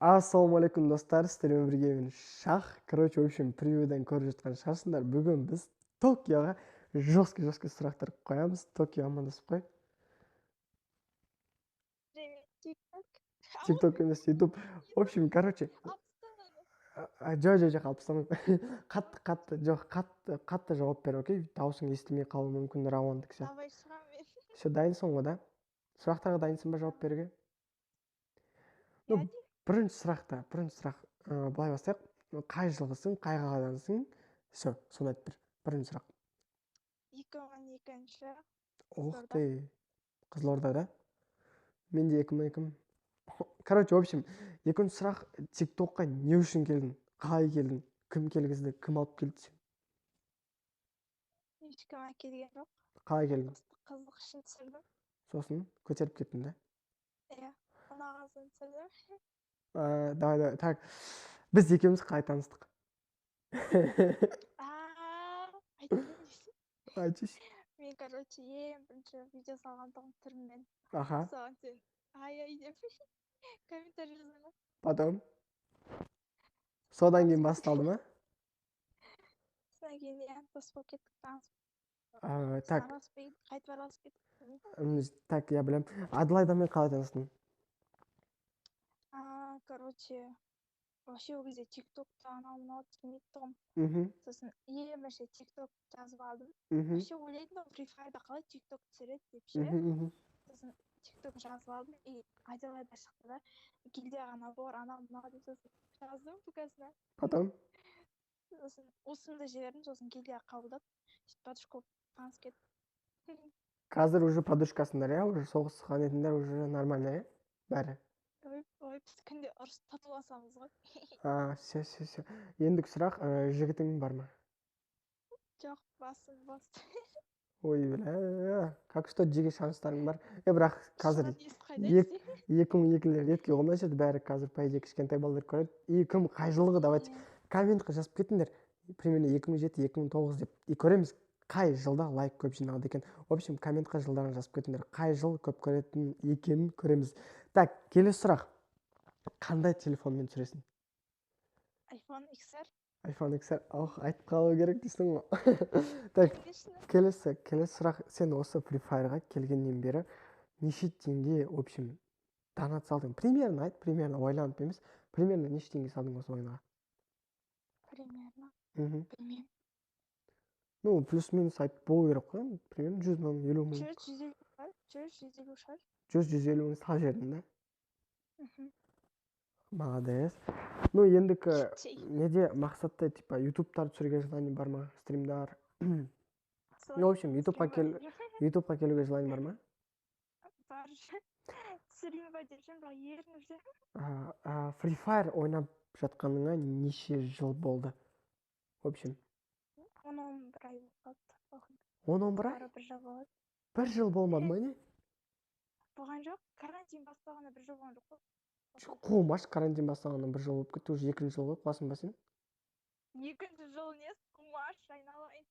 Ассалаумағалейкум достар, сіздермен бірге мен Шах. Короче, в общем, превьюдан көріп жатқан шығарсыңдар. Бүгін біз Токиоға жесткий сұрақтар қоямыз. Токио амандасып қой. Привет, ТикТок. TikTok емес, YouTube. В общем, короче, жоқ, алып тастамаймын. Қатты жауап бер, окей? Даусың естілмей қалуы мүмкін, рауандық все. Давай шығам мен. Все, дайынсың ғой да? Сұрақтарға дайынсың ба жауап беруге? Ну, бірінші сұрақ былай бастайық. Қай жылғысың, қай қаладансың? Все, соны айтып бер. Бірінші сұрақ. 2002. Ух ты, Қызылордада. Мен де 2002. Короче, в общем, екінші сұрақ, TikTokқа не үшін келдің? Қалай келдің? Кім келгізді? Кім алып келді сені? Ешкім әкелген жоқ. Қалай келдің? Қызық үшін түсірдім. Сосын көтеріп кеттің да? Иә, ұнаған соң түсірдім. Давай, так. Біз екеуміз қалай таныстық? Айтшы. Мен, короче, ең бірінші видео салғандығым түріммен. Аха. Соған сен ай деп комментарий жазған. Потом? Содан кейін басталды ма? Содан кейін иә, дос болып кеттік, танысып. Так. Қайтып араласып кеттік. Так, я білем. Адлайдамен қалай таныстың? Короче, вообще ол кезде TikTokта анау түсінбейтін тұғым. Сосын ең бірінші TikTok жазып алдым. Вообще ойлайтын Free Fire'да қалай TikTok түсіреді деп ше. Сосын TikTok жазып алдым и айдалайда шықты да. Гильдия ғана бар, анау мынау деп сосын жаздым ВКсына. Потом? Сосын осында жібердім, сосын гильдия қабылдап, подружка болып танысып кеттік. Қазір уже подружкасыңдар, иә? Уже соғысқан едіңдер, уже нормально, иә? Бәрі. Ой, біз күнде ұрыс татуласамыз ғой. Все. Ендігі сұрақ, жігітің бар ма? Жоқ, басым бос. Ой, бля, как что жеге шанстарың бар? Бірақ қазір 2002-лер ретке қолмай жүрді, бәрі қазір по идее кішкентай балалар көреді. И кім қай жылғы давайте комментқа жазып кетіңдер. Примерно 2007-2009 деп. И көреміз қай жылда лайк көп жиналды екен. В общем, комментқа жылдарын жазып кетіңдер. Қай жыл көп көретін екенін көреміз. Так, келесі сұрақ. Қандай телефонмен түсіресің? iPhone XR. iPhone XR. Айтып қалу керек дейсің ғой. Так, келесі сұрақ. Сен осы Free Fire'ға келгеннен бері неше теңге, в общем, донат салдың? Примерно айт, примерно ойланып емес. Примерно неше теңге салдың осы ойынға? Примерно. Білмеймін. Ну, плюс-минус айтып болу керек қой. Примерно 100 мың, 50 мың. 100-150 шығар. 100-150 мың сал жердің да? Молодец. Ну, ендікі неде мақсатты, типа, ютубтар түсіруге желание бар ма? Стримдар? В общем, ютубқа келуге желание бар ма? Бар. Түсірейін ба деп жүрмін, бірақ ерініп жүрмін. Free Fire ойнап жатқаныңа неше жыл болды? В общем. 10-11 ай болды. 10-11 ай? Бір жыл болады. Бір жыл болмады ма не? Болған жоқ. Карантин басталғанда бір жыл болған жоқ қой. Қумаш, карантин басталғанда бір жыл болып кетті, уже екінші жыл ғой, қуасың ба сен? Екінші жыл не? Қумаш, айналайын.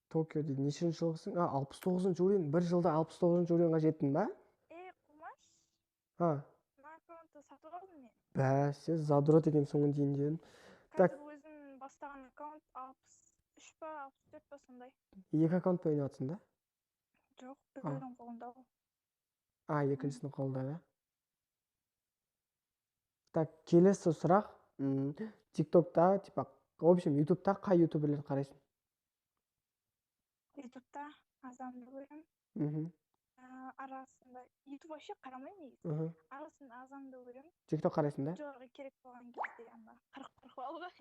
Токио дейді, нешінші жылғысың? 69-шы уровень, бір жылда 69-шы уровеньға жеттің ба? Қумаш? Мына аккаунтты сатып алдым мен. Бәсе, задрот екенсің ғой дейін дедім. Қазір өзім бастаған аккаунт 63 па, 64 па сондай. Екі аккаунтпен ойнатсың да? Жоқ, біреудің қолында ғой. Екіншісінің қолында да? Так, келесі сұрақ. TikTokта, типа, в общем, ютубта қай ютуберлерді қарайсың? Ютубта азамды көремін. Арасында ютуб вообще қарамаймын негізі. Арасында азамды көремін. TikTok қарайсың да? Жоғы керек болған кезде 40 балға.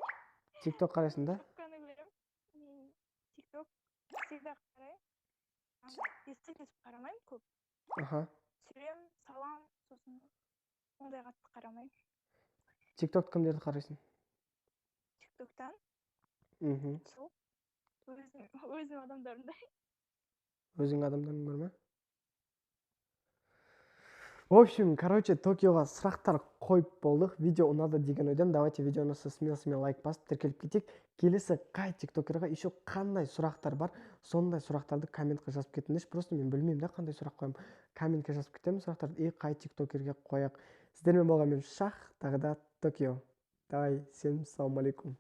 TikTok қарайсың да? Шапканы көремін. TikTok всегда қараймын. Естіп қарамаймын көп. Түсіремін, салам, сосын ондай қатты қарамаймын. TikTok кімдерді қарайсың? TikToктан? Сол. Өзім адамдарымдай. Өзің адамдарың бар ма? В общем, короче, Токиоға сұрақтар қойып болдық. Видео ұнады деген ойдам. Давайте видеоны смело лайк басып тіркеліп кетейік. Келесі қай тиктокерға еще қандай сұрақтар бар, сондай сұрақтарды комментқа жазып кетіңдерші. Просто мен білмеймін да қандай сұрақ қоямын. Комментке жазып кетемін сұрақтарды. Қай тиктокерге қояқ. сіздермен болған мен Шах, тағы да Токио. Давай, всем салам алейкум.